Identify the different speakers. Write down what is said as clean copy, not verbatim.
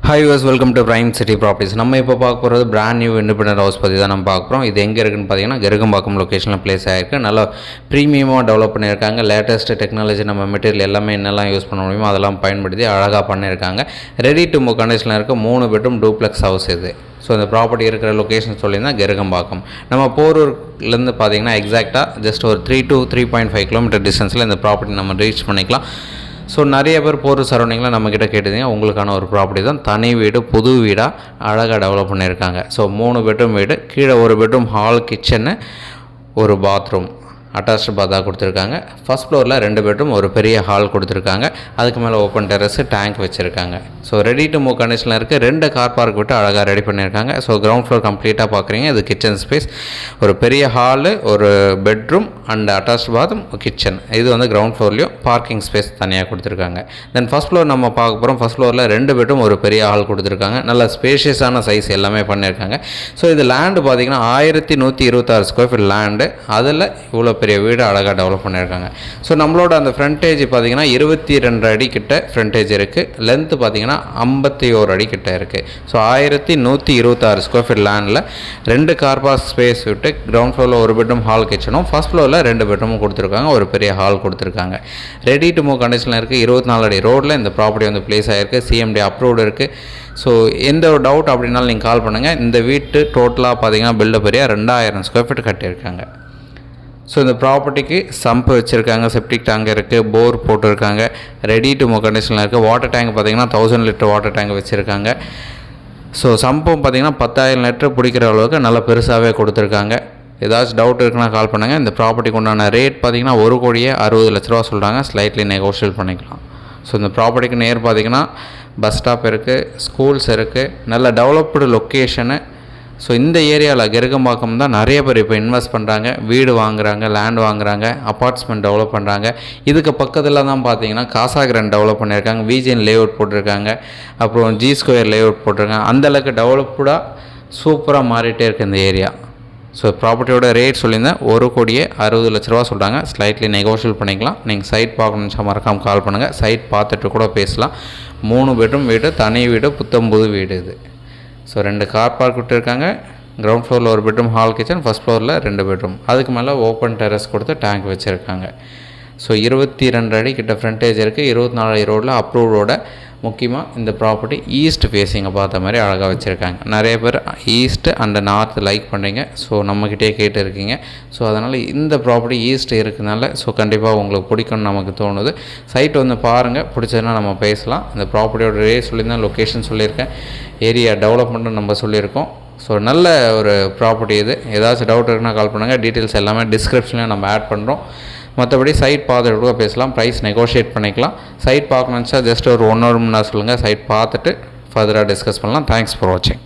Speaker 1: Hi use welcome to prime city properties. நம்ம இப்போ பார்க்க போகிறது பிராண்ட் நியூ இண்டிபெண்டன்ட் ஹவுஸ் பற்றி தான் நம்ம பார்க்க போகிறோம். இது எங்கே இருக்குன்னு பார்த்தீங்கன்னா கருகம்பாக்கம் லொக்கேஷனில் பிளேஸ் ஆகிருக்கு. நல்லா ப்ரீமியமாக டெவலப் பண்ணியிருக்காங்க. லேட்டஸ்ட் டெக்னாலஜி, நம்ம மெட்டீரியல் எல்லாமே என்னெல்லாம் யூஸ் பண்ண முடியுமோ அதெல்லாம் பயன்படுத்தி அழகாக பண்ணியிருக்காங்க. ரெடி டு மூவ் கண்டிஷனில் இருக்க 3 பெட்ரூம் டூப்ளெக்ஸ் ஹவுஸ் இது. ஸோ இந்த ப்ராப்பர்ட்டி இருக்கிற லொக்கேஷன் சொல்லியிருந்தால் கருகம்பாக்கம். நம்ம போரூர்லேருந்து பார்த்தீங்கன்னா எக்ஸாக்டாக ஜஸ்ட் ஒரு 3 to 3.5 கிலோமீட்டர் டிஸ்டன்ஸில் இந்த ப்ராப்பர்ட்டி நம்ம ரீச் பண்ணிக்கலாம். ஸோ நிறைய பேர் போகிற சரௌண்டிங்கில் நம்மக்கிட்ட கேட்டதுங்க, உங்களுக்கான ஒரு ப்ராப்பர்ட்டி தான். தனி வீடு, புது வீடாக அழகாக டெவலப் பண்ணியிருக்காங்க. ஸோ 3 பெட்ரூம் வீடு, கீழே ஒரு பெட்ரூம், ஹால், கிச்சனு, ஒரு பாத்ரூம், அட்டாச்டு பாத்தாக கொடுத்துருக்காங்க. ஃபஸ்ட் ஃப்ளோரில் 2 பெட்ரூம், ஒரு பெரிய ஹால் கொடுத்துருக்காங்க. அதுக்கு மேலே ஓப்பன் டெரஸு, டேங்க் வச்சுருக்காங்க. ஸோ ரெடி டு மூவ் கண்டிஷனில் இருக்குது. 2 கார் பார்க் விட்டு அழகாக ரெடி பண்ணியிருக்காங்க. ஸோ கிரவுண்ட் ஃப்ளோர் கம்ப்ளீட்டாக பார்க்குறீங்க. இது கிச்சன் ஸ்பேஸ், ஒரு பெரிய ஹாலு, ஒரு bedroom and attached bathroom, kitchen. இது வந்து கிரவுண்ட் ஃப்ளோர்லேயும் பார்க்கிங் ஸ்பேஸ் தனியாக கொடுத்துருக்காங்க. தென் ஃபஸ்ட் ஃப்ளோர் நம்ம பார்க்க போகிறோம். ஃபஸ்ட் ஃப்ளோரில் 2 பெட்ரூம், ஒரு பெரிய ஹால் கொடுத்துருக்காங்க. நல்ல ஸ்பேஷியஸான சைஸ் எல்லாமே பண்ணியிருக்காங்க. ஸோ இது லேண்டு பார்த்திங்கன்னா 1126 ஸ்கொயர் ஃபீட் லேண்டு. அதில் இவ்வளோ பெரிய வீடு அழகாக டெவலப் பண்ணியிருக்காங்க. ஸோ நம்மளோட அந்த ஃப்ரண்டேஜ் பார்த்திங்கன்னா 22 அடி கிட்ட ஃப்ரண்டேஜ் இருக்குது. லென்த்து பார்த்திங்கன்னா 51 அடி கிட்ட இருக்குது. ஸோ 1126 ஸ்கொயர் ஃபீட் லேண்டில் 2 கார் பார்க் ஸ்பேஸ் விட்டு கிரவுண்ட் ஃப்ளோரில் ஒரு பெட்ரூம், ஹால், கிச்சனும், ஃபஸ்ட் ஃப்ளோரில் 2 பெட்ரூமும் கொடுத்துருக்காங்க. ஒரு பெரிய ஹால் கொடுத்துருக்காங்க. ரெடி டு மூவ் கண்டிஷனில் இருக்குது. 24 அடி ரோடில் இந்த ப்ராப்பர்ட்டி வந்து பிளேஸ் ஆகிருக்கு. CMD அப்ரூவ்டு இருக்குது. ஸோ எந்த ஒரு டவுட் அப்படின்னாலும் நீங்கள் கால் பண்ணுங்கள். இந்த வீட்டு டோட்டலாக பார்த்திங்கன்னா பில்டப் ஏரியா 2000 ஸ்கொயர் ஃபீட் கட்டியிருக்காங்க. ஸோ இந்த ப்ராப்பர்ட்டிக்கு சம்பு வச்சுருக்காங்க, செப்டிக் டேங்க் இருக்குது, போர் போட்டிருக்காங்க. ரெடி டு மூவ் கண்டிஷனில் இருக்குது. வாட்டர் டேங்க் பார்த்திங்கன்னா 1000 லிட்டர் வாட்டர் டேங்க் வச்சுருக்காங்க. ஸோ சம்பும் பார்த்திங்கன்னா 10,000 லிட்டர் பிடிக்கிற அளவுக்கு நல்லா பெருசாகவே கொடுத்துருக்காங்க. ஏதாச்சும் டவுட் இருக்குன்னா கால் பண்ணுங்கள். இந்த ப்ராப்பர்ட்டிக்கு உண்டான ரேட் பார்த்திங்கன்னா 1,60,00,000 சொல்கிறாங்க. ஸ்லைட்லி நெகோஷியேட் பண்ணிக்கலாம். ஸோ இந்த ப்ராப்பர்ட்டிக்கு நேர் பார்த்திங்கன்னா பஸ் ஸ்டாப் இருக்குது, ஸ்கூல்ஸ் இருக்குது, நல்ல டெவலப்டு லொக்கேஷனு. ஸோ இந்த ஏரியாவில் கருகம்பாக்கம் தான் நிறைய பேர் இப்போ இன்வெஸ்ட் பண்ணுறாங்க, வீடு வாங்குறாங்க, லேண்ட் வாங்குறாங்க, அப்பார்ட்மெண்ட் டெவலப் பண்ணுறாங்க. இதுக்கு பக்கத்தில் தான் பார்த்தீங்கன்னா காசாகிரன் டெவலப் பண்ணியிருக்காங்க, விஜிஎன் லேஅவுட் போட்டிருக்காங்க, அப்புறம் G ஸ்கொயர் லேஅவுட் போட்டிருக்காங்க. அந்தளவுக்கு டெவலப்டாக சூப்பராக மாறிட்டே இருக்குது இந்த ஏரியா. ஸோ ப்ராப்பர்ட்டியோட ரேட் சொல்லியிருந்தேன் 1,60,00,000 சொல்கிறாங்க. ஸ்லைட்லி நெகோஷியேட் பண்ணிக்கலாம். நீங்கள் சைட் பார்க்கணுன்னு மறக்காமல் கால் பண்ணுங்கள். சைட் பார்த்துட்டு கூட பேசலாம். 3 பெட்ரூம் வீடு, தனி வீடு, புத்தம்புது வீடு இது. ஸோ 2 கார் பார்க் விட்டுருக்காங்க. கிரவுண்ட் ஃப்ளோரில் ஒரு பெட்ரூம், ஹால், கிச்சன், ஃபஸ்ட் ஃப்ளோரில் 2 பெட்ரூம். அதுக்கு மேலே ஓப்பன் டெரஸ் கொடுத்து டேங்க் வச்சுருக்காங்க. ஸோ 22 அடி கிட்ட ஃப்ரண்டேஜ் இருக்குது. 24 அடி ரோடில் அப்ரூவ்டோட. முக்கியமாக இந்த ப்ராப்பர்ட்டி ஈஸ்ட் ஃபேஸிங்கை பார்த்த மாதிரி அழகாக வச்சுருக்காங்க. நிறைய பேர் ஈஸ்ட் அண்ட் நார்த் லைக் பண்ணுறீங்க. ஸோ நம்மக்கிட்டே கேட்டு இருக்கீங்க. ஸோ அதனால் இந்த ப்ராப்பர்ட்டி ஈஸ்ட் இருக்குதுனால ஸோ கண்டிப்பாக உங்களுக்கு பிடிக்கும்னு நமக்கு தோணுது. சைட் வந்து பாருங்கள், பிடிச்சதுன்னா நம்ம பேசலாம். இந்த ப்ராப்பர்ட்டியோட ரேட் சொல்லியிருந்தேன், லொக்கேஷன் சொல்லியிருக்கேன், ஏரியா டெவலப்மெண்ட்டு நம்ம சொல்லியிருக்கோம். ஸோ நல்ல ஒரு ப்ராப்பர்ட்டி இது. ஏதாச்சும் டவுட் இருக்குன்னா கால் பண்ணுங்கள். டீட்டெயில்ஸ் எல்லாமே டிஸ்கிரிப்ஷனில் நம்ம ஆட் பண்ணுறோம். மற்றபடி சைட் பார்த்துட்டு கூட பேசலாம், ப்ரைஸ் நெகோஷியேட் பண்ணிக்கலாம். சைட் பார்க்கணுன்னு ஜஸ்ட் ஒரு 1 hour முன்னாடி சொல்லுங்கள். சைட் பார்த்துட்டு ஃபர்தராக டிஸ்கஸ் பண்ணலாம். தேங்க்ஸ் ஃபார் வாட்சிங்.